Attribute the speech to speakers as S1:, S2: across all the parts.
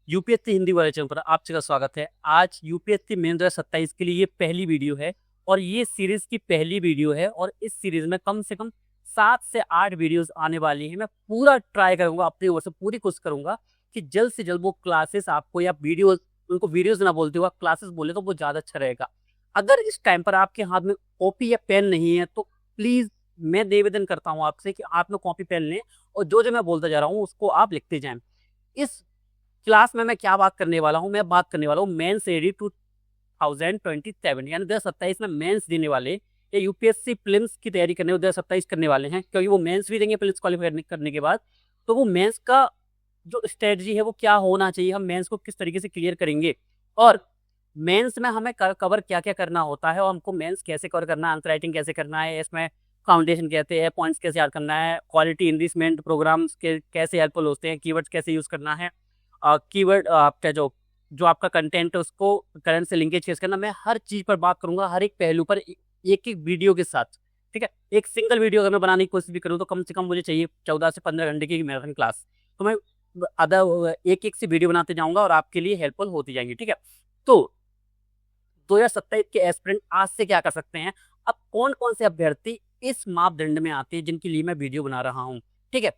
S1: UPSC Hindi वाले channel पर आप सबका स्वागत है। आज यूपीएससी मेन 2027 के लिए ये पहली वीडियो है और ये सीरीज की पहली वीडियो है और इस सीरीज में कम से कम 7 से 8 वीडियोस आने वाली हैं। मैं पूरा ट्राई करूंगा, अपनी ओर से पूरी कोशिश करूंगा कि जल्द से जल्द वो क्लासेस आपको या वीडियोस, उनको वीडियोस ना बोलते हुआ क्लासेस बोले तो वो ज़्यादा अच्छा रहेगा। अगर इस टाइम पर आपके हाथ में कॉपी या पेन नहीं है तो प्लीज़ मैं निवेदन करता हूँ आपसे कि आप लोग कॉपी पेन लें और जो जो मैं बोलता जा रहा हूँ उसको आप लिखते जाएं। इस क्लास में मैं क्या बात करने वाला हूँ, मैं बात करने वाला हूँ मेंस रेडी 2027 यानी 2027 में मेंस देने वाले या यूपीएससी प्रीलिम्स की तैयारी करने 2027 करने वाले हैं, क्योंकि वो मेंस भी देंगे प्रीलिम्स क्वालिफाई करने के बाद। तो वो मेंस का जो स्ट्रेटजी है वो क्या होना चाहिए, हम मेंस को किस तरीके से क्लियर करेंगे और मेंस में हमें कवर क्या क्या करना होता है और हमको मेंस कैसे कवर करना है, आंसर राइटिंग कैसे करना है, इसमें फाउंडेशन कहते हैं, पॉइंट्स कैसे याद करना है, क्वालिटी इनरिचमेंट प्रोग्राम्स के कैसे हेल्पफुल होते हैं, कीवर्ड्स कैसे यूज करना है, कीवर्ड आपका जो जो आपका कंटेंट है उसको करंट से लिंकेज कैसे करना। मैं हर चीज पर बात करूंगा, हर एक पहलू पर एक एक वीडियो के साथ। ठीक है, एक सिंगल वीडियो अगर मैं बनाने की कोशिश भी करूँ तो कम से कम मुझे चाहिए 14 से 15 घंटे की मैराथन क्लास। तो मैं अदर एक एक से वीडियो बनाते जाऊंगा और आपके लिए हेल्पफुल होती जाएंगी। ठीक है, तो 2027 के एस्पिरेंट आज से क्या कर सकते हैं, अब कौन कौन से अभ्यर्थी इस मापदंड में आते हैं जिनके लिए मैं वीडियो बना रहा हूँ। ठीक है,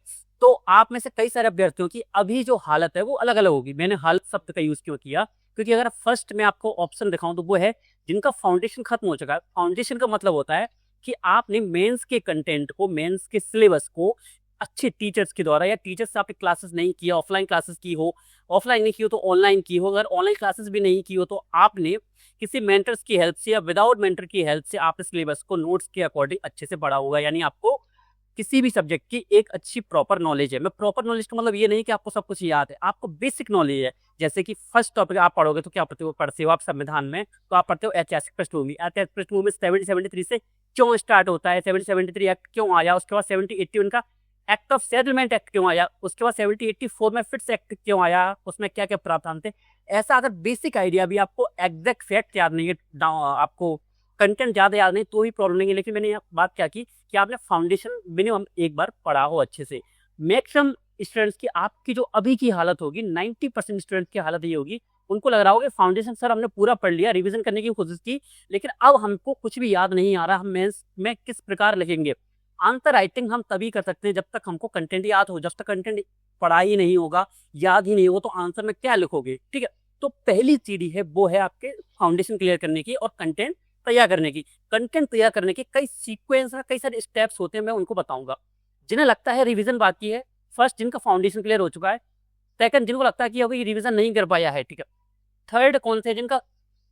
S1: तो आप में से कई सारे अभ्यर्थियों की अभी जो हालत है वो अलग अलग होगी। मैंने हालत शब्द का यूज क्यों किया, क्योंकि अगर फर्स्ट में आपको ऑप्शन दिखाऊं तो वो है जिनका फाउंडेशन खत्म हो चुका है। फाउंडेशन का मतलब होता है कि आपने मेंस के कंटेंट को, मेंस के सिलेबस को अच्छे टीचर्स के द्वारा, या टीचर्स से आपने क्लासेस नहीं किया, ऑफलाइन क्लासेस की हो, ऑफलाइन नहीं की हो तो ऑनलाइन की हो, अगर ऑनलाइन क्लासेस भी नहीं की हो तो आपने किसी मेंटर्स की हेल्प से या विदाउट मेंटर की हेल्प से आपने सिलेबस को नोट्स के अकॉर्डिंग अच्छे से पढ़ा होगा। यानी आपको किसी भी सब्जेक्ट की एक अच्छी प्रॉपर नॉलेज है। मैं प्रॉपर नॉलेज का मतलब ये नहीं कि आपको सब कुछ याद है, आपको बेसिक नॉलेज है। जैसे कि फर्स्ट टॉपिक आप पढ़ोगे तो क्या पढ़ते हो आप संविधान में, तो आप पढ़ते हो ऐतिहासिक पृष्ठभूमि। ऐतिहासिक पृष्ठभूमि 1773 से क्यों स्टार्ट होता है, 1773 एक्ट क्यों आया, उसके बाद 1781 का एक्ट ऑफ सेटलमेंट एक्ट क्यों आया, उसके बाद 1784 में फिट्स एक्ट क्यों आया, उसमें क्या क्या प्रावधान थे। ऐसा अगर बेसिक आइडिया भी, आपको एग्जैक्ट फैक्ट याद नहीं है, आपको कंटेंट ज्यादा याद नहीं तो भी प्रॉब्लम नहीं है, लेकिन मैंने यहाँ बात क्या की कि आपने फाउंडेशन मिनिमम एक बार पढ़ा हो अच्छे से। मैक्सिमम स्टूडेंट्स की, आपकी जो अभी की हालत होगी, 90% स्टूडेंट्स की हालत ये होगी, उनको लग रहा होगा फाउंडेशन सर हमने पूरा पढ़ लिया, रिवीजन करने की कोशिश की, लेकिन अब हमको कुछ भी याद नहीं आ रहा, हम मेंस में किस प्रकार लिखेंगे। आंसर राइटिंग हम तभी कर सकते हैं जब तक हमको कंटेंट याद हो। जब तक कंटेंट पढ़ा ही नहीं होगा, याद ही नहीं होगा, तो आंसर में क्या लिखोगे। ठीक है, तो पहली सीढ़ी है वो है आपके फाउंडेशन क्लियर करने की और कंटेंट तैयार करने की। कंटेंट तैयार करने के कई सीक्वेंस है, कई सारे स्टेप्स होते हैं, मैं उनको बताऊंगा। जिन्हें लगता है रिवीजन बाकी है, फर्स्ट जिनका फाउंडेशन क्लियर हो चुका है, सेकंड जिनको लगता है कि अभी रिवीजन नहीं कर पाया है, ठीक है, थर्ड कौन से जिनका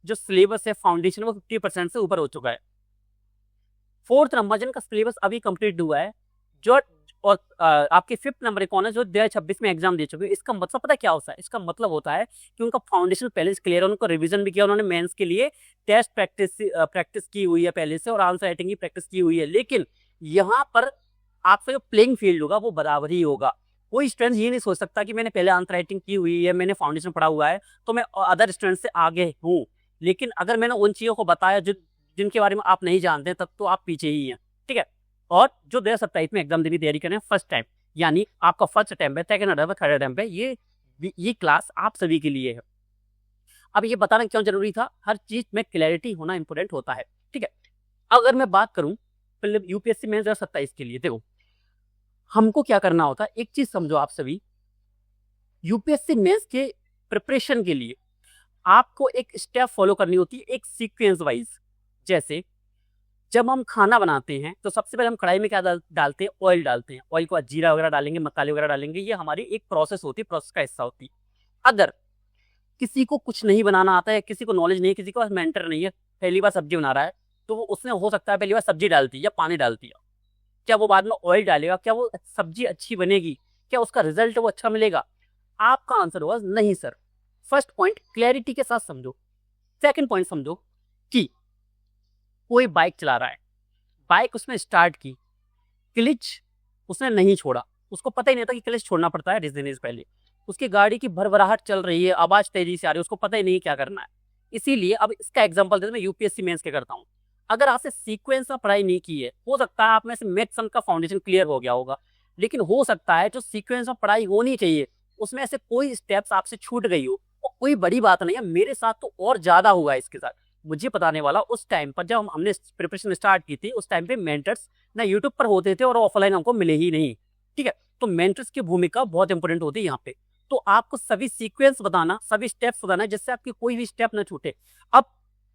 S1: जो सिलेबस है फाउंडेशन वो 50% से ऊपर हो चुका है, फोर्थ नंबर जिनका सिलेबस अभी कंप्लीट हुआ है, जो और आपके फिफ्थ नंबर कौन है जो 2026 में एग्जाम दे चुके हैं। इसका मतलब पता क्या होता है, इसका मतलब होता है कि उनका फाउंडेशन पहले से क्लियर है, उनको रिवीजन भी किया, उन्होंने मेंस के लिए टेस्ट प्रैक्टिस की हुई है पहले से और आंसर राइटिंग की प्रैक्टिस की हुई है। लेकिन यहाँ पर आपका जो प्लेइंग फील्ड होगा वो बराबर ही होगा। कोई स्टूडेंट ये नहीं सोच सकता कि मैंने पहले आंसर राइटिंग की हुई है, मैंने फाउंडेशन पढ़ा हुआ है तो मैं अदर स्टूडेंट से आगे हूँ। लेकिन अगर मैंने उन चीजों को बताया जिनके बारे में आप नहीं जानते, तब तो आप पीछे ही हैं। ठीक है, और जो 2027 में एग्जाम देने की तैयारी कर रहे हैं फर्स्ट टाइम, यानी आपका फर्स्ट अटेम्प्ट है, सेकंड अटेम्प्ट है, थर्ड अटेम्प्ट है, ये क्लास आप सभी के लिए है। अब ये बताना क्यों जरूरी था, हर चीज में क्लैरिटी होना इंपॉर्टेंट होता है। ठीक है, अगर मैं बात करूं यूपीएससी मेंस 2027 के लिए, देखो हमको क्या करना होता है, एक चीज समझो आप सभी, यूपीएससी मेंस के प्रिपरेशन के लिए आपको एक स्टेप फॉलो करनी होती है, एक सीक्वेंस वाइज। जैसे जब हम खाना बनाते हैं तो सबसे पहले हम कढ़ाई में क्या डालते हैं, ऑयल डालते हैं, ऑयल के बाद जीरा वगैरह डालेंगे, मसाले वगैरह डालेंगे, ये हमारी एक प्रोसेस होती है, प्रोसेस का हिस्सा होती है। अगर किसी को कुछ नहीं बनाना आता है, किसी को नॉलेज नहीं है, किसी को मेंटर नहीं है, पहली बार सब्जी बना रहा है, तो उसने हो सकता है पहली बार सब्जी डाल दी या पानी डाल दिया, क्या वो बाद में ऑयल डालेगा, क्या वो सब्जी अच्छी बनेगी, क्या उसका रिजल्ट वो अच्छा मिलेगा? आपका आंसर होगा नहीं सर। फर्स्ट पॉइंट क्लैरिटी के साथ समझो। सेकंड पॉइंट समझो कि कोई बाइक चला रहा है, बाइक उसने स्टार्ट की, क्लिच उसने नहीं छोड़ा, उसको पता ही नहीं था कि क्लिच छोड़ना पड़ता है रेस पहले, उसकी गाड़ी की भरभराहट चल रही है, आवाज तेजी से आ रही है, उसको पता ही नहीं क्या करना है। इसीलिए अब इसका एग्जांपल देते मैं यूपीएससी मेंस के करता हूँ। अगर आपसे सीक्वेंस में पढ़ाई नहीं की है, हो सकता है आप में से मैक्सिमम का फाउंडेशन क्लियर हो गया होगा, लेकिन हो सकता है जो सीक्वेंस में पढ़ाई होनी चाहिए उसमें ऐसे कोई स्टेप्स आपसे छूट गई हो, और कोई बड़ी बात नहीं है, मेरे साथ तो और ज्यादा हुआ है इसके साथ। मुझे बताने वाला, उस टाइम पर जब हमने प्रिपरेशन स्टार्ट की थी, उस टाइम पे मेंटर्स ना यूट्यूब पर होते थे और ऑफलाइन हमको मिले ही नहीं। ठीक है, तो मेंटर्स की भूमिका बहुत इंपॉर्टेंट होती है यहाँ पे। तो आपको सभी सीक्वेंस बताना, सभी स्टेप्स बताना, जिससे आपकी कोई भी स्टेप ना छूटे। अब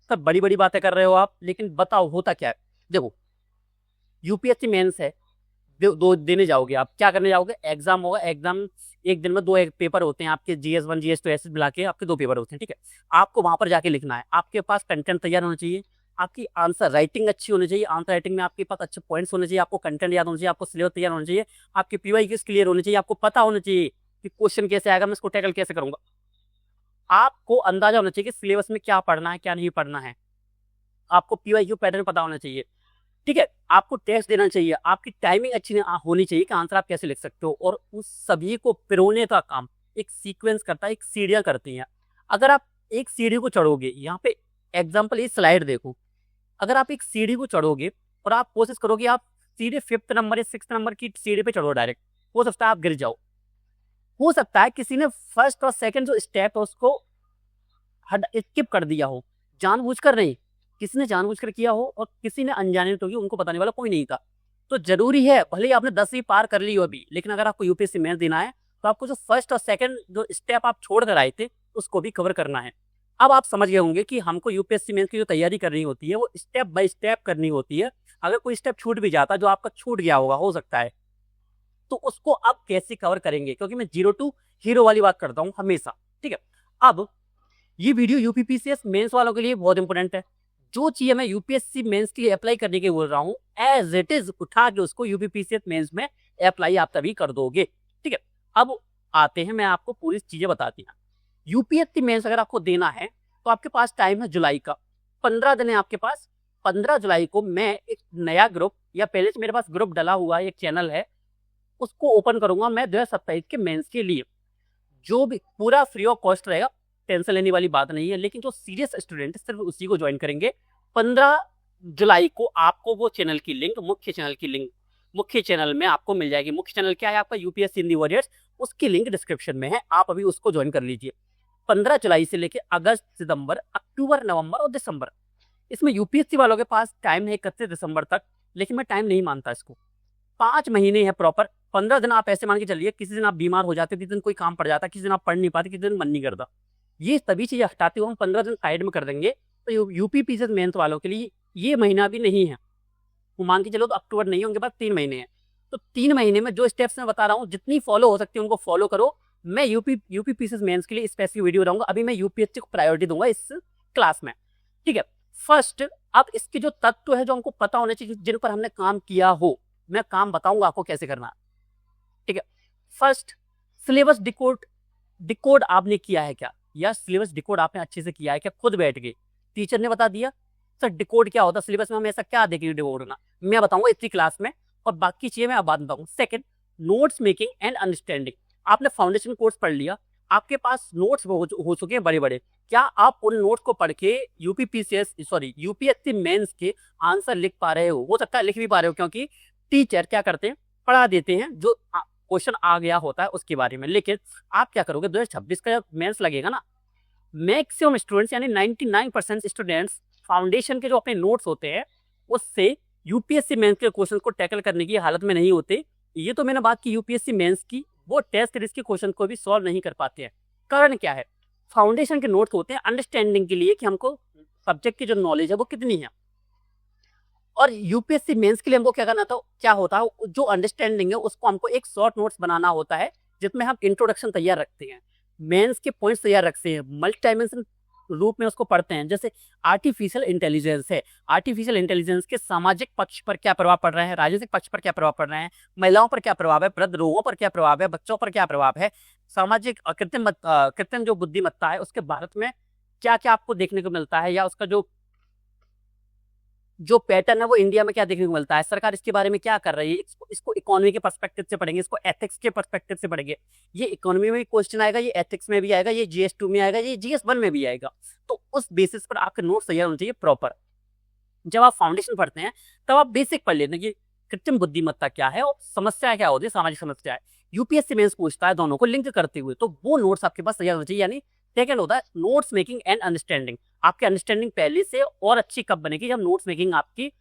S1: सब बड़ी बड़ी बातें कर रहे हो आप, लेकिन बताओ होता क्या है। देखो, यूपीएससी मेंस है, दो देने जाओगे आप, क्या करने जाओगे, एग्जाम होगा। एग्जाम एक दिन में दो पेपर होते हैं आपके, GS1 GS2 ऐसे मिला के आपके 2 पेपर होते हैं। ठीक है, आपको वहां पर जाके लिखना है। आपके पास कंटेंट तैयार होना चाहिए, आपकी आंसर राइटिंग अच्छी होनी चाहिए, आंसर राइटिंग में आपके पास अच्छे पॉइंट्स होने चाहिए, आपको कंटेंट याद होना चाहिए, आपको सिलेबस तैयार होना चाहिए, आपकी PYQs क्लियर होनी चाहिए, आपको पता होना चाहिए कि क्वेश्चन कैसे आएगा, मैं इसको टैकल कैसे करूंगा। आपको अंदाजा होना चाहिए कि सिलेबस में क्या पढ़ना है, क्या नहीं पढ़ना है। आपको PYQ पैटर्न पता होना चाहिए। ठीक है, आपको टेस्ट देना चाहिए, आपकी टाइमिंग अच्छी होनी चाहिए कि आंसर आप कैसे लिख सकते हो। और उस सभी को पिरोने का काम एक सीक्वेंस करता है, एक सीढ़ियां करती हैं। अगर आप एक सीढ़ी को चढ़ोगे, यहाँ पे एग्जाम्पल ये स्लाइड देखो, अगर आप एक सीढ़ी को चढ़ोगे और आप कोशिश करोगे आप सीधे 5th नंबर या 6th नंबर की सीढ़ी पे चढ़ो डायरेक्ट, हो सकता है आप गिर जाओ। हो सकता है किसी ने फर्स्ट और सेकंड जो स्टेप है उसको स्किप कर दिया हो, जानबूझकर नहीं, किसी ने जानबूझकर किया हो और किसी ने अनजाने तो की, उनको बताने वाला कोई नहीं था। तो जरूरी है, भले ही आपने 10वीं पार कर ली हो अभी, लेकिन अगर आपको यूपीएससी मेंस देना है तो आपको जो फर्स्ट और सेकंड जो स्टेप आप छोड़ कर आए थे उसको भी कवर करना है। अब आप समझ गए होंगे कि हमको यूपीएससी मेंस की जो तैयारी करनी होती है वो स्टेप बाय स्टेप करनी होती है। अगर कोई स्टेप छूट भी जाता, जो आपका छूट गया होगा हो सकता है, तो उसको अब कैसे कवर करेंगे, क्योंकि मैं 0 टू हीरो वाली बात करता हूँ हमेशा। ठीक है, अब ये वीडियो यूपीपीसीएस मेंस वालों के लिए बहुत इंपॉर्टेंट है। जो चीजें मैं यूपीएससी मेंस के लिए अप्लाई करने के बोल रहा हूँ, एज इट इज उठा के उसको यूपीपीसीएस मेंस में अप्लाई आप तभी कर दोगे। ठीक है, अब आते हैं, मैं आपको पूरी चीजें बताती हूँ। यूपीएससी मेंस अगर आपको देना है तो आपके पास टाइम है जुलाई का, 15 दिन है आपके पास। 15 जुलाई को मैं एक नया ग्रुप, या पहले से मेरे पास ग्रुप डला हुआ है, एक चैनल है, उसको ओपन करूंगा मैं 2027 के मेंस के लिए। जो भी पूरा फ्री ऑफ कॉस्ट रहेगा, टेंशन लेने वाली बात नहीं है, लेकिन जो सीरियस स्टूडेंट सिर्फ उसी को ज्वाइन करेंगे। 15 जुलाई को आपको वो चैनल की लिंक, मुख्य चैनल की लिंक, मुख्य चैनल में आपको मिल जाएगी। मुख्य चैनल क्या है आपका, यूपीएससी हिंदी वॉरियर्स, उसकी लिंक डिस्क्रिप्शन में है, आप अभी उसको ज्वाइन कर लीजिए। 15 जुलाई से लेकर अगस्त, सितंबर, अक्टूबर, नवंबर और दिसंबर, इसमें यूपीएससी वालों के पास टाइम है 31 दिसंबर तक, लेकिन मैं टाइम नहीं मानता इसको। 5 महीने है प्रॉपर। 15 दिन आप ऐसे मान के चलिए, किसी दिन आप बीमार हो जाते, किसी दिन कोई काम पड़ जाता, किसी दिन आप पढ़ नहीं पाते, किसी दिन मन नहीं करता, ये सभी चीजें हटाते हुए हम 15 दिन साइड में कर देंगे। तो यूपीपीसीएस मेंस वालों के लिए ये महीना भी नहीं है, वो मान के चलो तो अक्टूबर नहीं है, उनके पास 3 महीने हैं। तो 3 महीने में जो स्टेप्स मैं बता रहा हूँ, जितनी फॉलो हो सकती है उनको फॉलो करो। मैं यूपीपीसीएस मेंस के लिए स्पेसिफिक वीडियो बनाऊंगा, अभी मैं यूपीएससी को प्रायोरिटी दूंगा इस क्लास में। ठीक है, फर्स्ट, अब इसके जो तत्व है जो हमको पता होने चाहिए, जिन पर हमने काम किया हो, मैं काम बताऊंगा आपको कैसे करना है। ठीक है, फर्स्ट, सिलेबस डिकोड आपने किया है क्या, या सिलेबस डिकोड आपने अच्छे से किया है क्या, खुद बैठ के टीचर ने बता दिया सर डिकोड क्या होता है, सिलेबस में हम ऐसा क्या देखेंगे डिकोड होना, मैं बताऊंगा इसी क्लास में, और बाकी चीजें मैं अब बाद में बताऊंगा। Second, notes making and understanding. आपने फाउंडेशन कोर्स पढ़ लिया, आपके पास नोट्स हो चुके हैं बड़े बड़े, क्या आप उन नोट्स को पढ़ के यूपीएससी मेंस के आंसर लिख पा रहे हो सकता है लिख भी पा रहे हो, क्योंकि टीचर क्या करते हैं, पढ़ा देते हैं जो क्वेश्चन आ गया होता है उसके बारे में। लेकिन आप क्या करोगे, 2026 का जब मेंस लगेगा ना, मैक्सिमम स्टूडेंट्स यानी 99% स्टूडेंट्स फाउंडेशन के जो अपने नोट्स होते हैं उससे यूपीएससी मेंस के क्वेश्चन को टैकल करने की हालत में नहीं होते। ये तो मैंने बात की यूपीएससी मेंस की, वो टेस्ट सीरीज के क्वेश्चन को भी सॉल्व नहीं कर पाते हैं। कारण क्या है, फाउंडेशन के नोट्स होते हैं अंडरस्टैंडिंग के लिए कि हमको सब्जेक्ट की जो नॉलेज है वो कितनी है, और यूपीएससी मेंस के लिए हमको क्या करना था, क्या होता है, जो अंडरस्टैंडिंग है उसको हमको एक शॉर्ट नोट्स बनाना होता है, जिसमें हम इंट्रोडक्शन तैयार रखते हैं, मेंस के पॉइंट्स तैयार रखते हैं, मल्टी डायमेंशन रूप में उसको पढ़ते हैं। जैसे आर्टिफिशियल इंटेलिजेंस है, आर्टिफिशियल इंटेलिजेंस के सामाजिक पक्ष पर क्या प्रभाव पड़ रहा है, राजनीतिक पक्ष पर क्या प्रभाव पड़ रहा है, महिलाओं पर क्या प्रभाव है, वृद्ध लोगों पर क्या प्रभाव है, बच्चों पर क्या प्रभाव है, सामाजिक कृत्रिम जो बुद्धिमत्ता है उसके भारत में क्या क्या आपको देखने को मिलता है, या उसका जो पैटर्न है वो इंडिया में क्या देखने को मिलता है, सरकार इसके बारे में क्या कर रही है, इसको इकोनॉमी के पर्सपेक्टिव से पढ़ेंगे, इसको एथिक्स के पर्सपेक्टिव से पढ़ेंगे। ये इकोनॉमी में भी क्वेश्चन आएगा, ये एथिक्स में भी आएगा, ये GS2 में आएगा, ये GS1 में भी आएगा। तो उस बेसिस पर आपके नोट्स तैयार होने चाहिए प्रॉपर। जब आप फाउंडेशन पढ़ते हैं तब आप बेसिक पढ़ लेते हैं कि कृत्रिम बुद्धिमत्ता क्या है और समस्या क्या होती है, सामाजिक समस्या है। यूपीएससी मेंस पूछता है दोनों को लिंक करते हुए, तो वो नोट्स आपके पास तैयार होना चाहिए। यानी सेकंड होता है नोट्स मेकिंग एंड अंडरस्टैंडिंग। आपकी अंडरस्टैंडिंग पहले से और अच्छी कब बनेगी, जब नोट्स मेकिंग आपकी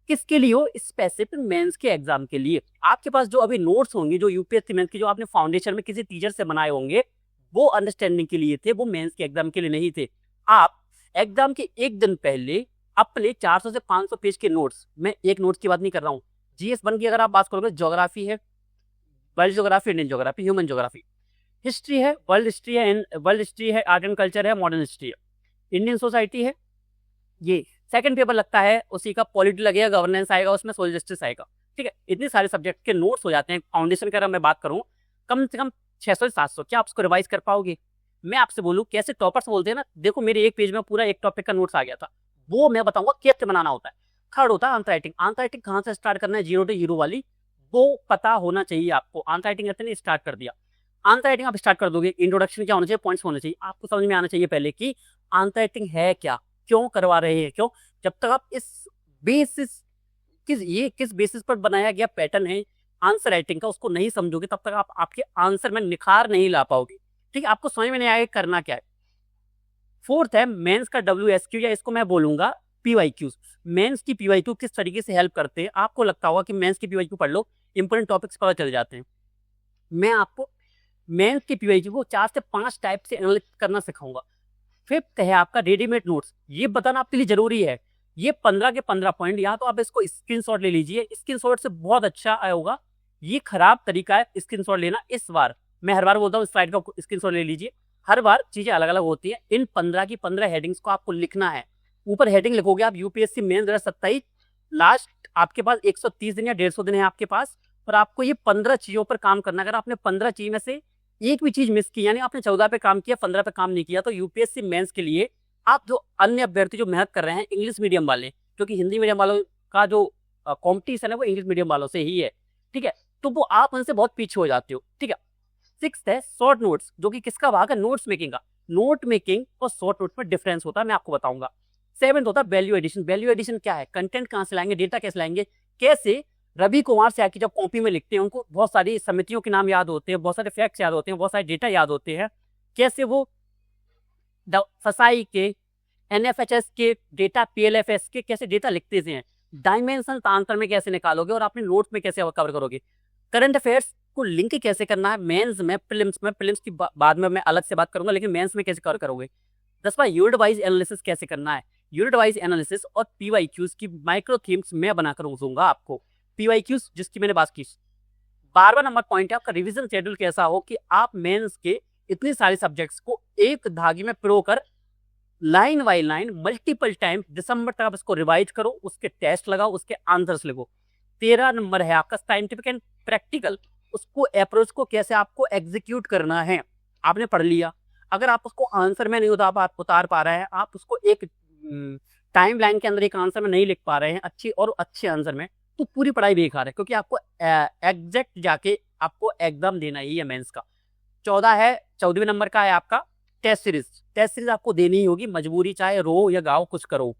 S1: किसके लिए हो, स्पेसिफिक मेंस के एग्जाम के लिए। आपके पास जो अभी नोट्स होंगे, जो यूपीएससी मेंस की जो आपने फाउंडेशन में किसी टीचर से बनाए होंगे, वो अंडरस्टैंडिंग के लिए थे, वो मेंस के एग्जाम के लिए नहीं थे। आप एग्जाम के एक दिन पहले अपने 400 से 500 पेज के नोट्स, मैं एक नोट्स की बात नहीं कर रहा हूँ, GS1 की अगर आप बात करोगे, ज्योग्राफी है, world geography, Indian geography, human geography, history है, वर्ल्ड हिस्ट्री है, आर्ट एंड कल्चर है, मॉडर्न हिस्ट्री है, इंडियन सोसाइटी है, ये सेकंड पेपर लगता है उसी का, पॉलिटी लगेगा, गवर्नेंस आएगा, उसमें सोशल जस्टिस आएगा। ठीक है, इतने सारे सब्जेक्ट के नोट्स हो जाते हैं। फाउंडेशन की अगर मैं बात करूं, कम से कम 600 से 700, क्या आप उसको रिवाइज कर पाओगे? मैं आपसे बोलूं, कैसे टॉपर्स बोलते हैं ना, देखो मेरे एक पेज में पूरा एक टॉपिक का नोट्स आ गया था, वो मैं बताऊंगा कैसे बनाना होता है। थर्ड होता है आंसर राइटिंग। आंसर राइटिंग कहाँ से स्टार्ट करना है, 0 to 0 वाली, वो पता होना चाहिए आपको। आंसर राइटिंग इतने स्टार्ट कर दिया, आंसर राइटिंग आप स्टार्ट कर दोगे, इंट्रोडक्शन क्या होना चाहिए, पॉइंट्स होने चाहिए, आपको समझ में आना चाहिए पहले कि आंसर राइटिंग है क्या, क्यों करवा रहे हैं, क्यों। जब तक आप इस बेसिस किस बेसिस पर बनाया गया पैटर्न है आंसर राइटिंग का, उसको नहीं समझोगे, तब तक आप आपके आंसर में निखार नहीं ला पाओगे। ठीक है, आपको समझ में नहीं आएगा करना क्या है। फोर्थ है मेंस का WSQ, या इसको मैं बोलूंगा PYQ। मेंस की PYQ किस तरीके से हेल्प करते हैं, आपको लगता होगा कि मेंस की PYQ पढ़ लो, इंपोर्टेंट टॉपिक्स पता चल जाते हैं। मैं आपको मेंस की PYQ को 4 से 5 टाइप से एनालिसिस करना सिखाऊंगा। फिफ्थ है आपका रेडीमेड नोट्स। ये बताना आपके लिए जरूरी है, ये 15 के 15 पॉइंट, या तो आप इसको स्क्रीनशॉट ले लीजिए, स्क्रीनशॉट से बहुत अच्छा होगा। ये खराब तरीका है स्क्रीनशॉट लेना। इस बार मैं हर बार बोलता हूँ स्लाइड का स्क्रीनशॉट ले लीजिए, हर बार चीजें अलग अलग होती है। इन 15 की 15 हेडिंग्स को आपको लिखना है। ऊपर हेडिंग लिखोगे आप यूपीएससी मेंस 2027, लास्ट आपके पास 130 दिन या 150 दिन है आपके पास, और आपको ये 15 चीजों पर काम करना है। अगर आपने 15 चीज में से एक भी चीज मिस की, यानी आपने 14 पे काम किया, 15 पे काम नहीं किया, तो यूपीएससी मेंस के लिए आप जो अन्य अभ्यर्थी जो मेहनत कर रहे हैं, इंग्लिश मीडियम वाले, क्योंकि हिंदी मीडियम वालों का जो कॉम्पिटिशन है वो इंग्लिश मीडियम वालों से ही है, ठीक है, तो वो आप उनसे बहुत पीछे हो जाते हो। ठीक है, सिक्स्थ है शॉर्ट नोट्स, जो कि किसका भाग है, नोट्स मेकिंग का। नोट मेकिंग और शॉर्ट नोट में डिफरेंस होता है, मैं आपको बताऊंगा। सेवेंथ होता है वैल्यू एडिशन। वैल्यू एडिशन क्या है, कंटेंट कहाँ से लाएंगे, डेटा कैसे लाएंगे, कैसे रवि कुमार सयाकी जब कॉपी में लिखते हैं, उनको बहुत सारी समितियों के नाम याद होते हैं, बहुत सारे फैक्ट्स याद होते हैं, बहुत सारे डेटा याद होते हैं, कैसे वो फसाई के, NFHS के डेटा, PLFS के कैसे डेटा लिखते हैं, डायमेंशन आंसर में कैसे निकालोगे, और अपने नोट्स में कैसे कवर करोगे, करंट अफेयर्स को लिंक कैसे करना है मेंस में, प्रीलिम्स की बाद में मैं अलग से बात करूंगा, लेकिन मेंस में कैसे कवर करोगे। 10वां यूनिट वाइज एनालिसिस कैसे करना है, यूनिट वाइज एनालिसिस और PYQs की माइक्रो थीम्स मैं बनाकर दूंगा आपको। PYQs जिसकी मैंने बात की। 12वां नंबर पॉइंट है आपका रिवीजन शेड्यूल कैसा हो कि आप मेंस के इतने सारे सब्जेक्ट्स को एक धागे में पिरो कर line by line multiple time दिसंबर तक आप इसको रिवाइज करो, उसके टेस्ट लगाओ, उसके आंसर्स लिखो। 13 नंबर है आपका साइंटिफिक एंड प्रैक्टिकल, उसको अप्रोच को कैसे आपको एग्जीक्यूट करना है। आपने पढ़ लिया, अगर आप उसको आंसर में नहीं उतार पा रहे हैं, आप उसको एक टाइम लाइन के अंदर एक आंसर में नहीं लिख पा रहे हैं अच्छे आंसर में, तो पूरी पढ़ाई बेकार है, क्योंकि आपको एग्जैक्ट जाके आपको एग्जाम देना ही है मेंस का। 14वें नंबर का है आपका टेस्ट सीरीज। टेस्ट सीरीज आपको देनी ही होगी, मजबूरी, चाहे रो या गाओ कुछ करो।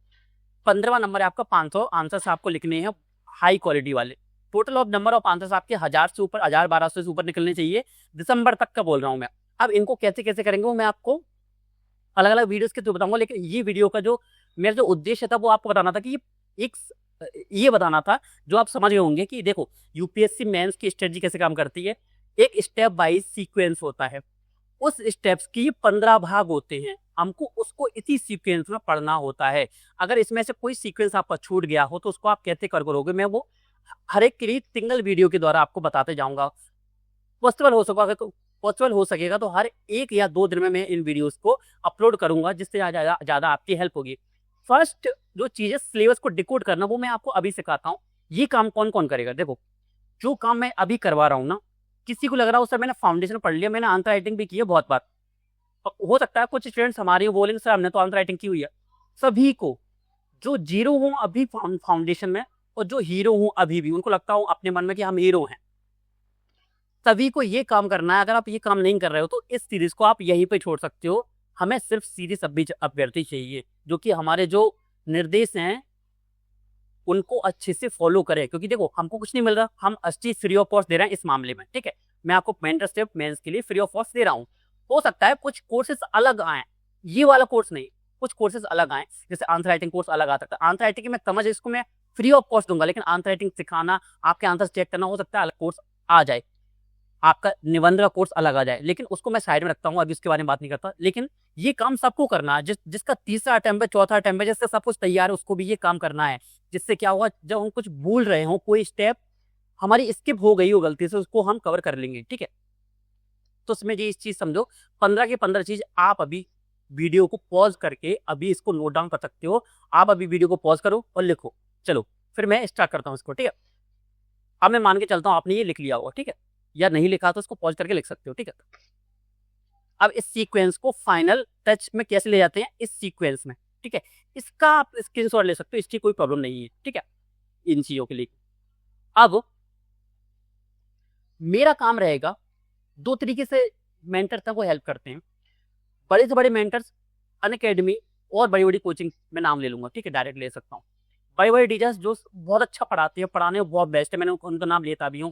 S1: 15वां नंबर है आपका 500 आंसर्स आपको लिखने हैं, हाई क्वालिटी वाले। Total of number of answers आपके 1000 से ऊपर, 1200 से ऊपर निकलने चाहिए, दिसंबर तक का बोल रहा हूँ मैं। अब इनको कैसे कैसे करेंगे वो मैं आपको अलग अलग वीडियोस के थ्रू बताऊंगा, लेकिन ये वीडियो का जो मेरा जो उद्देश्य था वो आपको बताना था कि ये बताना था, जो आप समझ गए होंगे कि देखो यूपीएससी मेंस की स्ट्रेटजी कैसे काम करती है। एक स्टेप वाइज सीक्वेंस होता है, उस स्टेप्स की 15 भाग होते हैं, हमको उसको इसी सीक्वेंस में पढ़ना होता है। अगर इसमें से कोई सीक्वेंस आपका छूट गया हो तो उसको आप कैसे करोगे, मैं वो हर एक के लिए सिंगल वीडियो के द्वारा आपको बताते जाऊंगा। पॉसिबल हो सकेगा तो हर 1 या 2 दिन में मैं इन वीडियोस को अपलोड करूंगा, जिससे ज्यादा आपकी हेल्प होगी। फर्स्ट जो चीजें सिलेबस को डिकोड करना, वो मैं आपको अभी सिखाता हूँ। ये काम कौन कौन करेगा, देखो जो काम मैं अभी करवा रहा हूँ ना, किसी को लग रहा है सर मैंने फाउंडेशन पढ़ लिया, मैंने आंसर राइटिंग भी की है बहुत बार, हो सकता है कुछ स्टूडेंट्स हमारे बोलेंगे सर हमने तो आंसर राइटिंग की हुई है। सभी को, जो जीरो हूँ अभी फाउंडेशन में और जो हीरो हूँ अभी भी, उनको लगता हूँ अपने मन में कि हम हीरो हैं, सभी को ये काम करना है। अगर आप ये काम नहीं कर रहे हो तो इस सीरीज को आप यहीं पे छोड़ सकते हो। हमें सिर्फ सीरीज अभ्यर्थी चाहिए जो कि हमारे जो निर्देश हैं उनको अच्छे से फॉलो करें, क्योंकि देखो हमको कुछ नहीं मिल रहा, हम अच्छी फ्री ऑफ कॉस्ट दे रहे हैं इस मामले में, ठीक है। मैं आपको मेंटरशिप मेंस के लिए फ्री ऑफ कॉस्ट दे रहा हूँ। हो सकता है कुछ कोर्सेज अलग आए, ये वाला कोर्स नहीं, कुछ कोर्सेज अलग आए, जैसे आंसर राइटिंग कोर्स अलग आ सकता है। आंसर राइटिंग मैं समझ इसको मैं फ्री ऑफ कॉस्ट दूंगा, लेकिन आंसर राइटिंग सिखाना, आपके आंसर चेक करना, हो सकता है अलग कोर्स आ जाए, आपका निबंध का कोर्स अलग आ जाए, लेकिन उसको मैं साइड में रखता हूँ, अभी उसके बारे में बात नहीं करता। लेकिन ये काम सबको करना है, जिसका तीसरा अटेम्प्ट है, चौथा अटेम्प्ट है, जिससे सब कुछ तैयार है, उसको भी ये काम करना है। जिससे क्या होगा, जब हम कुछ भूल रहे हो, कोई स्टेप हमारी स्किप हो गई हो गलती से, उसको हम कवर कर लेंगे, ठीक है। तो उसमें ये इस चीज समझो, 15 की 15 चीज आप अभी वीडियो को पॉज करके अभी इसको नोट डाउन कर सकते हो। आप अभी वीडियो को पॉज करो और लिखो। चलो फिर मैं स्टार्ट करता हूँ इसको, ठीक है। अब मैं मान के चलता हूँ आपने ये लिख लिया होगा, ठीक है, या नहीं लिखा तो इसको पॉज करके लिख सकते हो, ठीक है। अब इस सीक्वेंस को फाइनल टच में कैसे ले जाते हैं, इस सीक्वेंस में, ठीक है। इसका आप स्क्रीनशॉट ले सकते हो, इसकी कोई प्रॉब्लम नहीं है, ठीक है, इन चीजों के लिए। अब मेरा काम रहेगा, दो तरीके से मेंटर तक वो हेल्प करते हैं। बड़े से बड़े मेंटर्स, अनअकैडमी और बड़ी बड़ी कोचिंग में नाम ले लूंगा, ठीक है, डायरेक्ट ले सकता हूँ। बड़े बड़े टीचर्स जो बहुत अच्छा पढ़ाते हैं, पढ़ाने में बहुत बेस्ट है, मैंने उनका नाम लेता भी हूँ,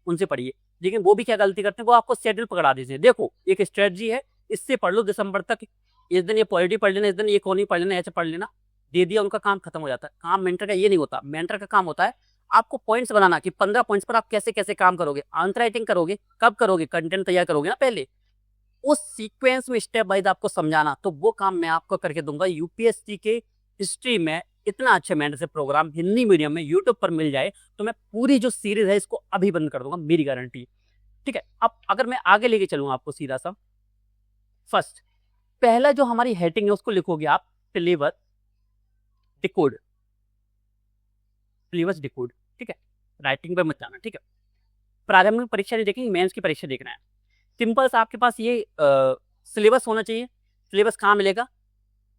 S1: उनसे पढ़िए। लेकिन वो भी क्या गलती करते हैं, वो आपको शेड्यूल पकड़ा देते हैं। देखो एक स्ट्रेटजी है, इससे पढ़ लो दिसंबर तक, इस दिन ये पॉलिटी पढ़ लेना, इस दिन ये कौन पढ़ लेना, ऐसे पढ़ लेना, दे दिया, उनका काम खत्म हो जाता है। काम मेंटर का ये नहीं होता, मेंटर का काम होता है आपको पॉइंट्स बनाना, कि 15 पॉइंट्स पर आप कैसे कैसे काम करोगे, आंसर राइटिंग करोगे, कब करोगे, कंटेंट तैयार करोगे ना पहले, उस सीक्वेंस में स्टेप बाय आपको समझाना। तो वो काम मैं आपको करके दूंगा। यूपीएससी के हिस्ट्री में इतना अच्छे मेंटर से प्रोग्राम हिंदी मीडियम में यूट्यूब पर मिल जाए तो मैं पूरी जो सीरीज है इसको अभी बंद कर दूंगा, मेरी गारंटी, ठीक है। अब अगर मैं आगे लेके चलूँ आपको सीधा सा, फर्स्ट पहला जो हमारी हेडिंग है उसको लिखोगे आप सिलेबस डिकोड, सिलेबस डिकोड, ठीक है। राइटिंग पे मत जाना, ठीक है। प्रारंभिक परीक्षा नहीं देखेंगे, मेंस की परीक्षा देखना है। सिंपल सा आपके पास ये सिलेबस होना चाहिए। सिलेबस कहाँ मिलेगा,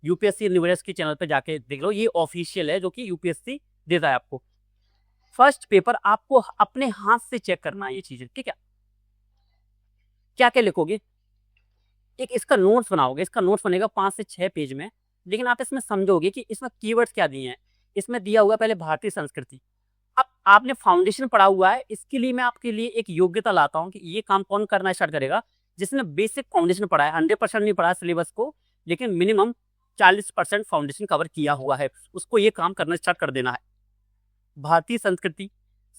S1: यूपीएससी यूनिवर्सिटी के चैनल पे जाके देख लो, ये ऑफिशियल है जो कि यूपीएससी देता है आपको। फर्स्ट पेपर आपको अपने हाथ से चेक करना है ये चीजें, ठीक है। क्या क्या लिखोगे, एक इसका नोट्स बनाओगे, इसका नोट्स बनेगा 5 से 6 पेज में, लेकिन आप इसमें समझोगे कि इसमें कीवर्ड्स क्या दिए हैं। इसमें दिया हुआ पहले भारतीय संस्कृति। अब आपने फाउंडेशन पढ़ा हुआ है, इसके लिए मैं आपके लिए एक योग्यता लाता हूँ कि ये काम कौन करना स्टार्ट करेगा, जिसने बेसिक फाउंडेशन पढ़ा है। 100% नहीं पढ़ा सिलेबस को, लेकिन मिनिमम 40% फाउंडेशन कवर किया हुआ है, उसको ये काम करना स्टार्ट कर देना है। भारतीय संस्कृति,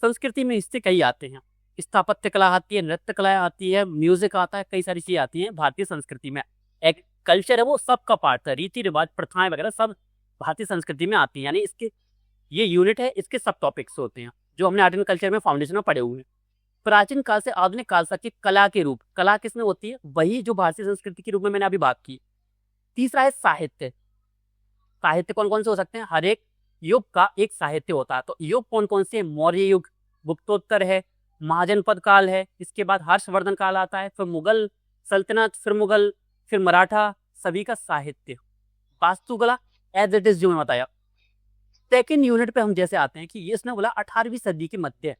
S1: संस्कृति में हिस्से कई आते हैं, स्थापत्य कला आती है, नृत्य कला आती है, म्यूजिक आता है, कई सारी चीजें आती हैं भारतीय संस्कृति में। एक कल्चर है वो सबका पार्ट है, रीति रिवाज प्रथाएं वगैरह सब भारतीय संस्कृति में आती है। यानी इसके ये यूनिट है, इसके सब टॉपिक्स होते हैं जो हमने आर्ट एंड कल्चर में फाउंडेशन में पढ़े हुए हैं। प्राचीन काल से आधुनिक काल तक की कला के रूप, कला किसमें होती है, वही जो भारतीय संस्कृति के रूप में मैंने अभी बात की। तीसरा है साहित्य। साहित्य कौन कौन से हो सकते हैं, हर एक युग का एक साहित्य होता है। तो युग कौन कौन से, मौर्य युग, गुप्तोत्तर है, महाजनपद काल है, इसके बाद हर्षवर्धन काल आता है, फिर मुगल सल्तनत, फिर मुगल, फिर मराठा, सभी का साहित्य। वास्तुकला एज इट इज जो मैं बताया। सेकेंड यूनिट पे हम जैसे आते हैं कि ये इसने बोला 18वीं सदी के मध्य।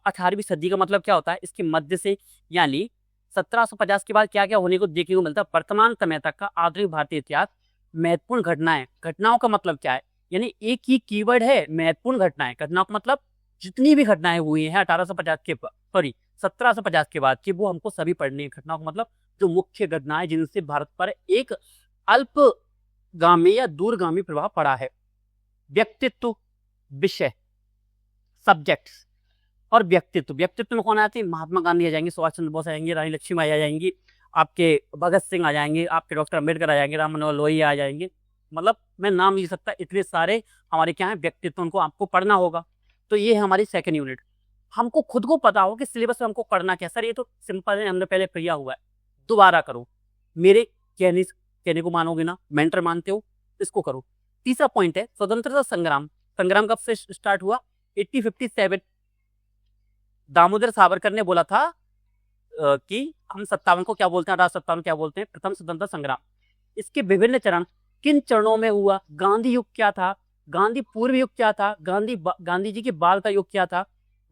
S1: 18वीं सदी का मतलब क्या होता है, इसके मध्य से, यानी 1750 के बाद क्या क्या होने को देखने को मिलता है, वर्तमान समय तक का आधुनिक भारतीय इतिहास। महत्वपूर्ण घटनाएं, घटनाओं का मतलब क्या है, यानी एक ही कीवर्ड है महत्वपूर्ण घटनाएं। घटनाओं का मतलब जितनी भी घटनाएं हुई हैं 1850 के, सॉरी 1750 के बाद की, वो हमको सभी पढ़नी है। घटनाओं का मतलब जो मुख्य घटनाएं जिनसे भारत पर एक अल्पगामी या दूरगामी प्रभाव पड़ा है। व्यक्तित्व, विषय, सब्जेक्ट्स और व्यक्तित्व। व्यक्तित्व में कौन आते हैं, महात्मा गांधी आ जाएंगे, सुभाष चंद्र बोस आ जाएंगे, रानी लक्ष्मीबाई आ जाएंगी, आपके भगत सिंह आ जाएंगे, आपके डॉक्टर अम्बेडकर आ जाएंगे, राम मनोहर लोहिया आ जाएंगे। मतलब मैं नाम नहीं सकता, इतने सारे हमारे क्या है व्यक्तित्व, उनको आपको पढ़ना होगा। तो ये है हमारी सेकेंड यूनिट। हमको खुद को पता हो कि सिलेबस में हमको पढ़ना क्या। सर ये तो सिंपल है, हमने पहले किया हुआ है, दोबारा करो। मेरे कहने को मानोगे ना, मेंटर मानते हो, इसको करो। तीसरा पॉइंट है स्वतंत्रता संग्राम। संग्राम कब से स्टार्ट हुआ, 1857। दामोदर सावरकर ने बोला था कि हम 57 को क्या बोलते हैं, 1857 क्या बोलते हैं, प्रथम स्वतंत्रता संग्राम। इसके विभिन्न चरण, किन चरणों में हुआ, गांधी युग क्या था, गांधी पूर्व युग क्या था, गांधी जी के बाद का युग क्या था,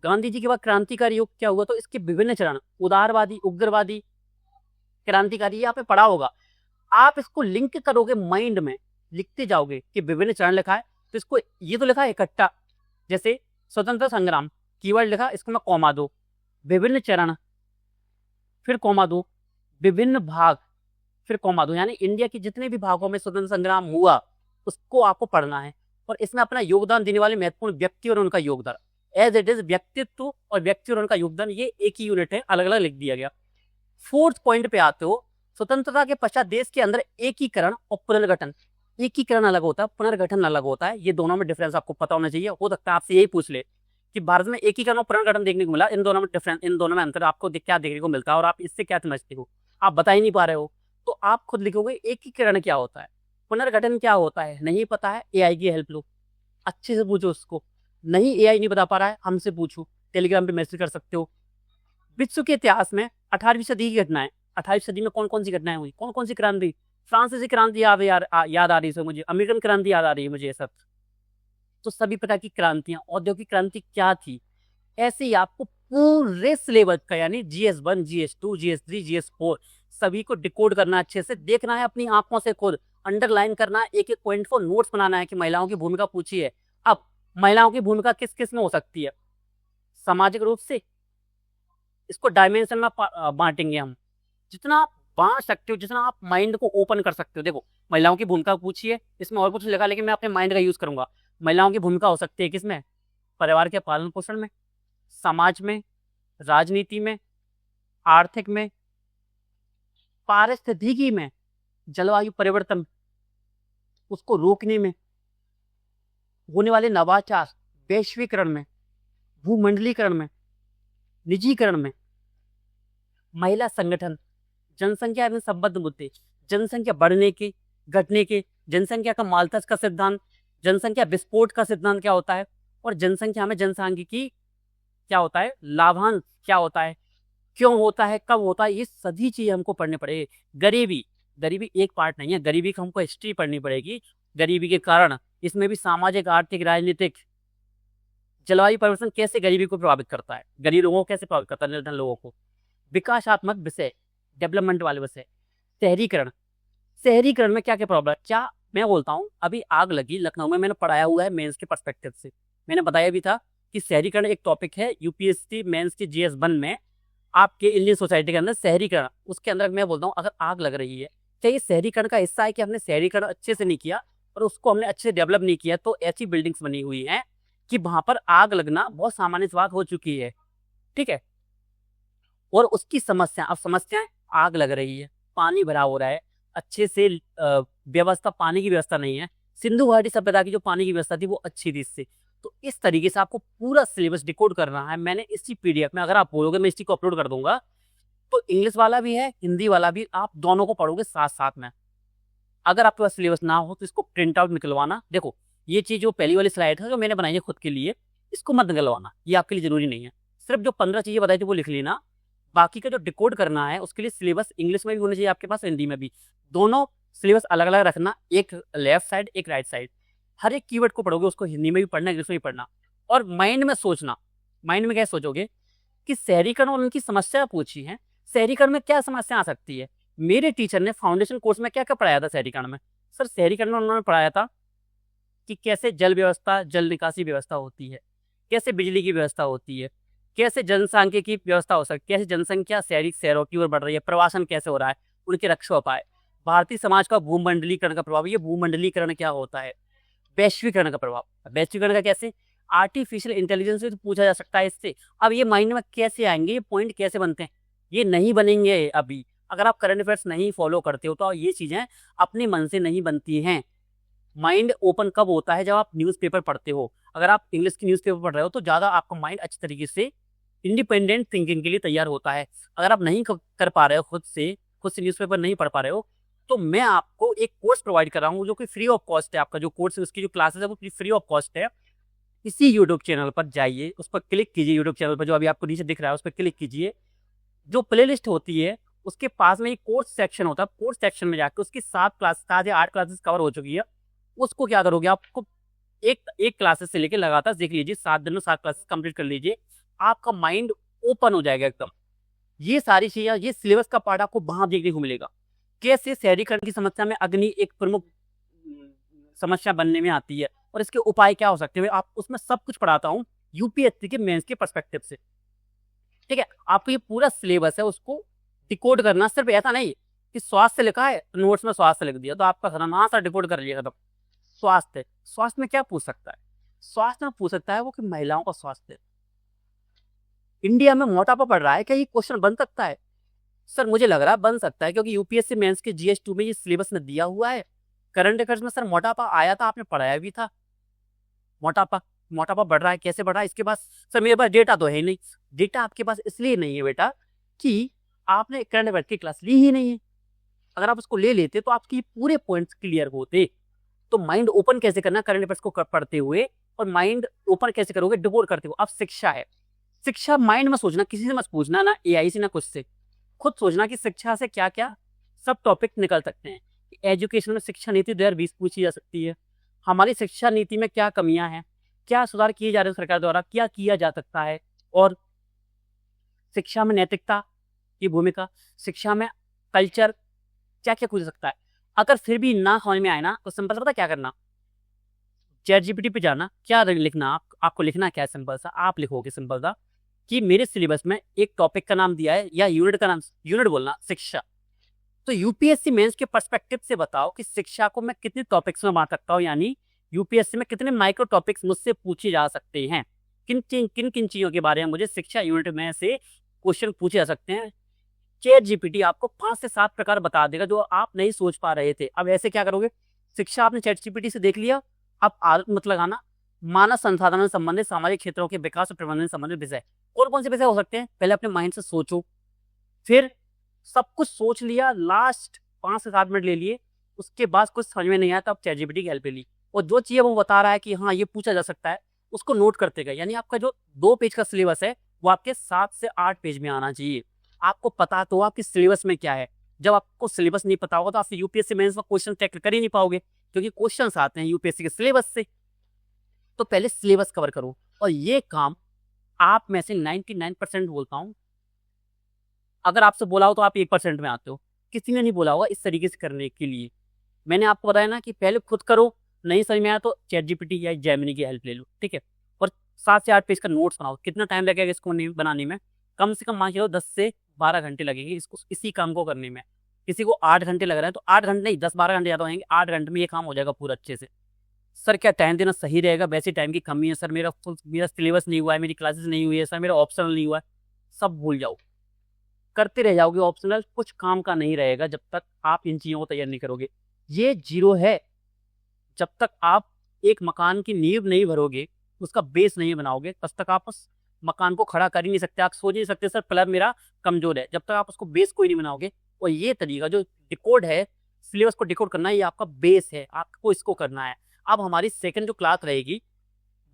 S1: गांधी जी के बाद क्रांतिकारी युग क्या हुआ। तो इसके विभिन्न चरण, उदारवादी, उग्रवादी, क्रांतिकारी, यहाँ पे पढ़ा होगा। आप इसको लिंक करोगे माइंड में, लिखते जाओगे कि विभिन्न चरण लिखा है, तो इसको ये तो लिखा है इकट्ठा, जैसे स्वतंत्रता संग्राम कीवर्ड लिखा, इसको मैं कॉमा दो, विभिन्न चरण, फिर कॉमा दो, विभिन्न भाग, फिर कॉमा दो, यानी इंडिया के जितने भी भागों में स्वतंत्र संग्राम हुआ उसको आपको पढ़ना है और इसमें अपना योगदान देने वाले महत्वपूर्ण व्यक्ति और उनका योगदान, एज इट इज व्यक्तित्व और व्यक्ति और उनका योगदान, ये एक ही यूनिट है, अलग अलग लिख दिया गया। फोर्थ पॉइंट पे आते हो, स्वतंत्रता के पश्चात देश के अंदर एकीकरण और पुनर्गठन। एकीकरण अलग होता है, पुनर्गठन अलग होता है, ये दोनों में डिफरेंस आपको पता होना चाहिए। हो सकता है आपसे यही पूछ ले कि भारत में एकीकरण और पुनर्गठन देखने को मिला, इन दोनों में डिफरेंस, इन दोनों में अंतर आपको क्या देखने को मिलता है और आप इससे क्या समझते हो, आप बता ही नहीं पा रहे हो। तो आप खुद लिखोगे एकीकरण क्या होता है, पुनर्गठन क्या होता है, नहीं पता है एआई की हेल्प लो, अच्छे से पूछो उसको। नहीं एआई नहीं बता पा रहा है, हमसे पूछो, टेलीग्राम पे मैसेज कर सकते हो। विश्व के इतिहास में 18वीं सदी की घटनाएं, 18वीं सदी में कौन कौन सी घटनाएं हुई, कौन कौन सी क्रांति, फ्रांसीसी क्रांति याद आ रही है मुझे, अमेरिकन क्रांति याद आ रही है मुझे, ये सब। तो सभी प्रकार की क्रांतियां, औद्योगिक क्रांति क्या थी, ऐसे ही आपको पूरे सिलेबस का, यानी GS1, GS2, GS3, GS4 सभी को डिकोड करना, अच्छे से देखना है अपनी आंखों से, खुद अंडरलाइन करना है, एक एक पॉइंट को नोट्स बनाना है कि महिलाओं की भूमिका पूछी है। अब महिलाओं की भूमिका किस किस में हो सकती है, सामाजिक रूप से, इसको डायमेंशन में बांटेंगे हम, जितना आप बांट सकते हो, जितना आप माइंड को ओपन कर सकते हो। देखो महिलाओं की भूमिका पूछी है, इसमें और कुछ लगा, लेकिन मैं अपने माइंड का यूज करूंगा। महिलाओं की भूमिका हो सकती है किसमें, परिवार के पालन पोषण में, समाज में, राजनीति में, आर्थिक में, पारिस्थितिकी में, जलवायु परिवर्तन उसको रोकने में, होने वाले नवाचार, वैश्वीकरण में, भूमंडलीकरण में, निजीकरण में, महिला संगठन, जनसंख्या एवं संबद्ध मुद्दे, जनसंख्या बढ़ने के, घटने के, जनसंख्या का माल्थस का सिद्धांत, जनसंख्या विस्फोट का सिद्धांत क्या होता है, और जनसंख्या में जनसांख्यिकी क्या होता है, लाभांश क्या होता है, क्यों होता है, कब होता है, ये सभी चीजें हमको पढ़ने पड़ेगी। गरीबी, गरीबी एक पार्ट नहीं है, गरीबी की हमको हिस्ट्री पढ़नी पड़ेगी, गरीबी के कारण, इसमें भी सामाजिक, आर्थिक, राजनीतिक, जलवायु परिवर्तन कैसे गरीबी को प्रभावित करता है, गरीब लोगों को कैसे प्रभावित करता है, निर्धन लोगों को, विकासात्मक विषय, डेवलपमेंट वाले विषय, शहरीकरण, शहरीकरण में क्या क्या प्रॉब्लम है। क्या मैं बोलता हूँ, अभी आग लगी लखनऊ में, मैंने पढ़ाया हुआ है मेंस के पर्सपेक्टिव से, मैंने बताया भी था कि शहरीकरण एक टॉपिक है यूपीएससी मेंस के GS1 में, आपके इंडियन सोसाइटी के अंदर शहरीकरण, उसके अंदर मैं बोलता हूँ अगर आग लग रही है, क्या ये शहरीकरण का हिस्सा है कि हमने शहरीकरण अच्छे से नहीं किया और उसको हमने अच्छे से डेवलप नहीं किया, तो ऐसी बिल्डिंग्स बनी हुई हैं कि वहां पर आग लगना बहुत सामान्य बात हो चुकी है, ठीक है। और उसकी समस्या, अब समस्याएं, आग लग रही है, पानी भरा हो रहा है, अच्छे से व्यवस्था, पानी की व्यवस्था नहीं है, सिंधु घाटी सभ्यता की जो पानी की व्यवस्था थी वो अच्छी थी इससे। तो इस तरीके से आपको पूरा सिलेबस डिकोड करना है। मैंने इसी PDF में, अगर आप बोलोगे मैं इसी को अपलोड कर दूंगा, तो इंग्लिश वाला भी है, हिंदी वाला भी, आप दोनों को पढ़ोगे साथ साथ में। अगर आपके पास सिलेबस ना हो तो इसको प्रिंट आउट निकलवाना। देखो ये चीज जो पहली वाली स्लाइड है जो मैंने बनाई है खुद के लिए, इसको मत निकलवाना, ये आपके लिए जरूरी नहीं है। सिर्फ जो 15 चीजें बताई थी वो लिख लेना, बाकी का जो डिकोड करना है उसके लिए सिलेबस इंग्लिश में भी होना चाहिए आपके पास, हिंदी में भी, दोनों सिलेबस अलग अलग रखना, एक लेफ्ट साइड एक राइट साइड। हर एक कीवर्ड को पढ़ोगे उसको हिंदी में भी पढ़ना, इंग्लिश में भी पढ़ना, और माइंड में सोचना। माइंड में क्या सोचोगे कि शहरीकरण और उनकी समस्या पूछी है, शहरीकरण में क्या समस्या आ सकती है। मेरे टीचर ने फाउंडेशन कोर्स में क्या क्या पढ़ाया था शहरीकरण में, सर शहरीकरण में उन्होंने पढ़ाया था कि कैसे जल व्यवस्था, जल निकासी व्यवस्था होती है, कैसे बिजली की व्यवस्था होती है, कैसे जनसंख्या की व्यवस्था हो सकती है, कैसे जनसंख्या शहरों की ओर बढ़ रही है, प्रवासन कैसे हो रहा है, उनके रक्षा उपाय, भारतीय समाज का भूमंडलीकरण का प्रभाव, ये भूमंडलीकरण क्या होता है, वैश्वीकरण का प्रभाव, वैश्वीकरण का कैसे, आर्टिफिशियल इंटेलिजेंस से तो पूछा जा सकता है इससे। अब ये माइंड में कैसे आएंगे, ये पॉइंट कैसे बनते हैं, ये नहीं बनेंगे अभी। अगर आप करंट अफेयर्स नहीं फॉलो करते हो तो ये चीजें अपने मन से नहीं बनती हैं। माइंड ओपन कब होता है, जब आप न्यूज़पेपर पढ़ते हो। अगर आप इंग्लिश की न्यूज़पेपर पढ़ रहे हो तो ज़्यादा आपका माइंड अच्छी तरीके से इंडिपेंडेंट थिंकिंग के लिए तैयार होता है। अगर आप नहीं कर पा रहे हो, खुद से न्यूज़पेपर नहीं पढ़ पा रहे हो, तो मैं आपको एक कोर्स प्रोवाइड कर रहा हूँ जो कि फ्री ऑफ कॉस्ट है। आपका जो कोर्स है उसकी जो क्लासेस है वो फ्री ऑफ कॉस्ट है। इसी यूट्यूब चैनल पर जाइए, उस पर क्लिक कीजिए, यूट्यूब चैनल पर जो अभी आपको नीचे दिख रहा है उस पर क्लिक कीजिए। जो प्लेलिस्ट होती है उसके पास में एक कोर्स सेक्शन होता है, कोर्स सेक्शन में जाकर उसकी 7 या 8 क्लासेस कवर हो चुकी है। उसको क्या करोगे, आपको एक क्लासेस से लेकर लगातार देख लीजिए, 7 दिन में 7 क्लासेस कंप्लीट कर लीजिए, आपका माइंड ओपन हो जाएगा एकदम। ये सारी चीजें, ये सिलेबस का पार्ट आपको वहां देखने को मिलेगा। कैसे शहरीकरण की समस्या में अग्नि एक प्रमुख समस्या बनने में आती है और इसके उपाय क्या हो सकते हैं, आप उसमें सब कुछ पढ़ाता हूँ यूपीएससी के मेंस के पर्सपेक्टिव से। ठीक है, आपको ये पूरा सिलेबस है उसको डिकोड करना सिर्फ ऐसा नहीं कि स्वास्थ्य लिखा है तो नोट्स में स्वास्थ्य लिख दिया तो आपका खत्म, हाँ सर डिकोड कर लिया खत्म। स्वास्थ्य, स्वास्थ्य में क्या पूछ सकता है? स्वास्थ्य में पूछ सकता है वो कि महिलाओं का स्वास्थ्य, इंडिया में मोटापा बढ़ रहा है, क्या ये क्वेश्चन बन सकता है? सर मुझे लग रहा है बन सकता है, क्योंकि यूपीएससी मेंस के जीएस 2 में ये सिलेबस में दिया हुआ है। करंट अफेयर्स में सर मोटापा आया था, आपने पढ़ाया भी था। मोटापा, मोटापा बढ़ रहा है, कैसे बढ़ रहा है? इसके पास सर मेरे पास डेटा तो है ही नहीं। डेटा आपके पास इसलिए नहीं है बेटा कि आपने करंट अफेयर की क्लास ली ही नहीं है। अगर आप उसको ले लेते तो आपकी पूरे पॉइंट्स क्लियर होते। तो माइंड ओपन कैसे करना करंट अफेयर्स को पढ़ते हुए, और माइंड ओपन कैसे करोगे डिकोड करते हुए। अब शिक्षा है, शिक्षा माइंड में सोचना, किसी से मत पूछना, ना एआई से ना कुछ से, खुद सोचना कि शिक्षा से क्या क्या सब टॉपिक निकल सकते हैं। एजुकेशन में शिक्षा नीति 2020 पूछी जा सकती है, हमारी शिक्षा नीति में क्या कमियां हैं, क्या सुधार किए जा रहे हैं सरकार द्वारा, क्या किया जा सकता है, और शिक्षा में नैतिकता की भूमिका, शिक्षा में कल्चर, क्या क्या पूछ सकता है। अगर फिर भी ना समझ में आए ना तो सिंपल पता क्या करना, चैट जीपीटी पे जाना, क्या लिखना आपको लिखना क्या है, सिंपल सा आप लिखोगे सिंपल सा कि मेरे सिलेबस में एक टॉपिक का नाम दिया है या यूनिट का नाम, यूनिट बोलना शिक्षा, तो यूपीएससी मेंस के पर्सपेक्टिव से बताओ कि शिक्षा को मैं कितने टॉपिक्स में बांट सकता हूँ, यानी यूपीएससी में कितने माइक्रो टॉपिक्स मुझसे पूछे जा सकते हैं, किन किन चीजों के बारे में मुझे शिक्षा यूनिट में से क्वेश्चन पूछे जा सकते हैं। चैट जीपीटी आपको 5 से 7 प्रकार बता देगा जो आप नहीं सोच पा रहे थे। अब ऐसे क्या करोगे, शिक्षा आपने चैट जीपीटी से देख लिया, अब आदत मत लगाना, मानव संसाधन से संबंधित सामाजिक क्षेत्रों के विकास और प्रबंधन से संबंधित विषय, कौन से विषय हो सकते हैं, पहले अपने माइंड से सोचो। फिर सब कुछ सोच लिया, लास्ट 5 से 7 मिनट ले लिए, उसके बाद कुछ समझ में नहीं आया तो आप चैट जीपीटी की हेल्प ले ली, और जो चीज़ वो बता रहा है कि हाँ ये पूछा जा सकता है उसको नोट करते गए। यानी आपका जो 2 पेज का सिलेबस है वो आपके 7 से 8 पेज में आना चाहिए। आपको पता तो आपके सिलेबस में क्या है। जब आपको सिलेबस नहीं पता होगा तो आप यूपीएससी मेंस का क्वेश्चन चेक कर ही नहीं पाओगे, क्योंकि क्वेश्चंस आते हैं यूपीएससी के सिलेबस से। तो पहले सिलेबस कवर करो, और ये काम आप में से 99% बोलता हूं, अगर आपसे बोला हो तो आप 1% में आते हो, किसी ने नहीं बोला होगा इस तरीके से करने के लिए। मैंने आपको बताया ना कि पहले खुद करो, नहीं समझ में आया तो चैट जीपीटी या जेमिनी की हेल्प ले लो, ठीक है। और 7 से 8 पेज का नोट्स बनाओ। कितना टाइम लगेगा इसको बनाने में? कम से कम मान के 10 से 12 घंटे लगेंगे इसको, इसी काम को करने में। किसी को 8 घंटे लग रहा है तो 8 घंटे नहीं 10-12 घंटे ज़्यादा होंगे, 8 घंटे में ये काम हो जाएगा पूरा अच्छे से। सर क्या टाइम देना सही रहेगा? वैसे टाइम की कमी है सर, मेरा सिलेबस नहीं हुआ है, मेरी क्लासेस नहीं हुई है सर, मेरा ऑप्शनल नहीं हुआ है, सब भूल जाओ, करते रह जाओगे। ऑप्शनल कुछ काम का नहीं रहेगा जब तक आप इन चीज़ों को तैयार नहीं करोगे। ये जीरो है, जब तक आप एक मकान की नींव नहीं भरोगे, उसका बेस नहीं बनाओगे, तब तक आप उस मकान को खड़ा कर ही नहीं सकते। आप सोच नहीं सकते सर प्लर मेरा कमजोर है, जब तक आप उसको बेस को ही नहीं बनाओगे। और ये तरीका जो डिकोड है, सिलेबस को डिकोड करना, ये आपका बेस है, आपको इसको करना है। अब हमारी सेकंड जो क्लास रहेगी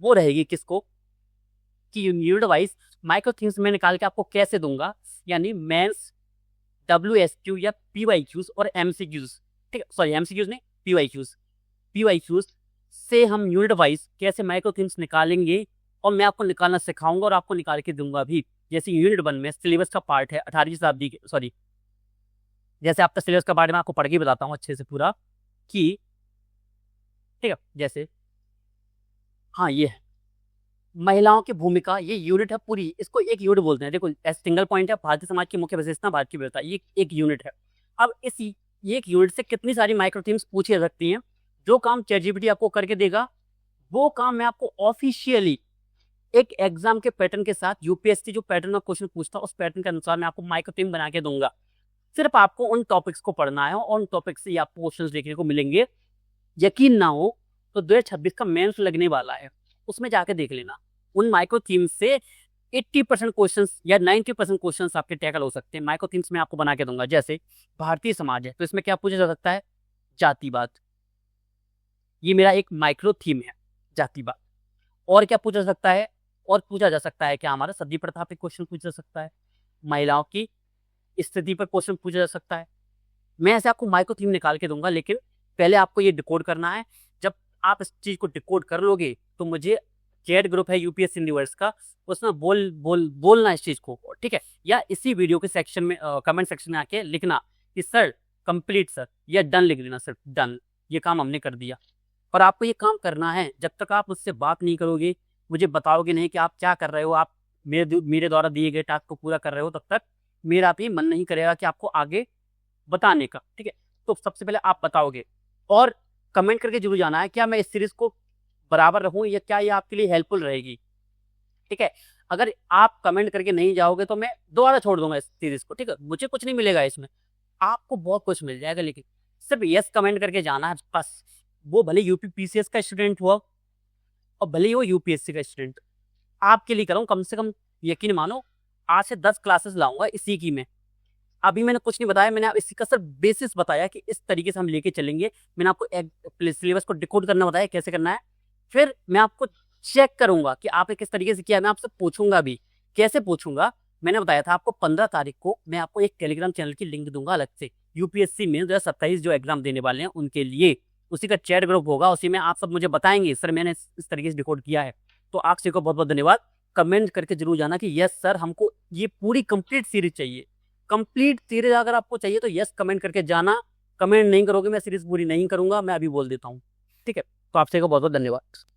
S1: वो रहेगी किसको, कि यूनिट वाइज माइक्रो थीम्स में निकाल के आपको कैसे दूंगा, यानी मेंस, WSQ या PYQs और MCQs, ठीक है, सॉरी MCQs नहीं PYQs से हम यूनिट वाइज कैसे माइक्रो थीम्स निकालेंगे, और मैं आपको निकालना सिखाऊंगा और आपको निकाल के दूंगा भी। जैसे यूनिट 1 में सिलेबस का पार्ट है 18वीं शताब्दी के, सॉरी जैसे आपका सिलेबस का बारे में आपको पढ़ के बताता हूँ अच्छे से पूरा कि, ठीक है, जैसे हाँ ये है महिलाओं की भूमिका, ये यूनिट है पूरी, इसको एक यूनिट बोलते हैं। देखो सिंगल पॉइंट है, भारतीय समाज की मुख्य विशेषता, भारत की विविधता, ये एक यूनिट है। अब इस एक यूनिट से कितनी सारी माइक्रो थीम्स पूछी जा सकती हैं। जो काम चैट जीपीटी आपको करके देगा वो काम मैं आपको ऑफिशियली एक एग्जाम के पैटर्न के साथ, यूपीएससी जो पैटर्न ऑफ क्वेश्चन पूछता है उस पैटर्न के अनुसार मैं आपको माइक्रो थीम बना के दूंगा। सिर्फ आपको उन टॉपिक्स को पढ़ना है और उन टॉपिक्स से आपको क्वेश्चन देखने को मिलेंगे। यकीन ना हो तो 2026 का मेंस लगने वाला है, उसमें जाके देख लेना। उन माइक्रो थीम्स से 80% क्वेश्चन या 90% क्वेश्चन आपके टैकल हो सकते हैं। माइक्रो थीम्स में आपको बना के दूंगा। जैसे भारतीय समाज है तो इसमें क्या पूछा जा सकता है, जातिवाद, ये मेरा एक माइक्रो थीम है, जातिवाद। और क्या पूछा जा सकता है, और पूछा जा सकता है क्या, हमारा सती प्रथा पे क्वेश्चन पूछा जा सकता है, महिलाओं की स्थिति पर क्वेश्चन पूछा जा सकता है। मैं ऐसे आपको माइक्रो थीम निकाल के दूंगा, लेकिन पहले आपको ये डिकोड करना है। जब आप इस चीज को डिकोड कर लोगे तो मुझे चैट ग्रुप है यूपीएससी यूनिवर्स का, उसमें बोलना इस चीज को, ठीक है, या इसी वीडियो के सेक्शन में कमेंट सेक्शन में आके लिखना कि सर कंप्लीट सर, या डन लिख देना सर, डन, ये काम हमने कर दिया। और आपको ये काम करना है, जब तक आप मुझसे बात नहीं करोगे, मुझे बताओगे नहीं कि आप क्या कर रहे हो, आप मेरे द्वारा दिए गए टास्क को पूरा कर रहे हो, तब तक मेरा भी मन नहीं करेगा कि आपको आगे बताने का। ठीक है, तो सबसे पहले आप बताओगे और कमेंट करके जरूर जाना है क्या मैं इस सीरीज को बराबर रखूं या क्या ये आपके लिए हेल्पफुल रहेगी। ठीक है, अगर आप कमेंट करके नहीं जाओगे तो मैं दोबारा छोड़ दूंगा इस सीरीज को। ठीक है, मुझे कुछ नहीं मिलेगा इसमें, आपको बहुत कुछ मिल जाएगा, लेकिन सिर्फ यस कमेंट करके जाना है बस। वो भले यूपी पीसीएस का स्टूडेंट हुआ और भले ही वो यूपीएससी का स्टूडेंट, आपके लिए कराऊं। कम से कम यकीन मानो आज से 10 क्लासेस लाऊंगा इसी की मैं। अभी मैंने कुछ नहीं बताया, मैंने आप इसी का सिर्फ बेसिस बताया कि इस तरीके से हम लेके चलेंगे। मैंने आपको एक सिलेबस को डिकोड करना बताया कैसे करना है, फिर मैं आपको चेक करूंगा कि आपने किस तरीके से किया। मैं आपसे पूछूंगा भी, कैसे पूछूंगा मैंने बताया था आपको। 15 तारीख को मैं आपको एक टेलीग्राम चैनल की लिंक दूंगा अलग से, यूपीएससी में 2027 जो एग्जाम देने वाले हैं उनके लिए। उसी का चैट ग्रुप होगा, उसी में आप सब मुझे बताएंगे सर मैंने इस तरीके से डिकोड किया है। तो आप सभी को बहुत बहुत धन्यवाद। कमेंट करके जरूर जाना कि यस सर हमको ये पूरी कंप्लीट सीरीज चाहिए। कंप्लीट सीरीज अगर आपको चाहिए तो यस कमेंट करके जाना। कमेंट नहीं करोगे मैं सीरीज पूरी नहीं करूंगा, मैं अभी बोल देता हूँ। ठीक है, तो आप सभी को बहुत बहुत धन्यवाद।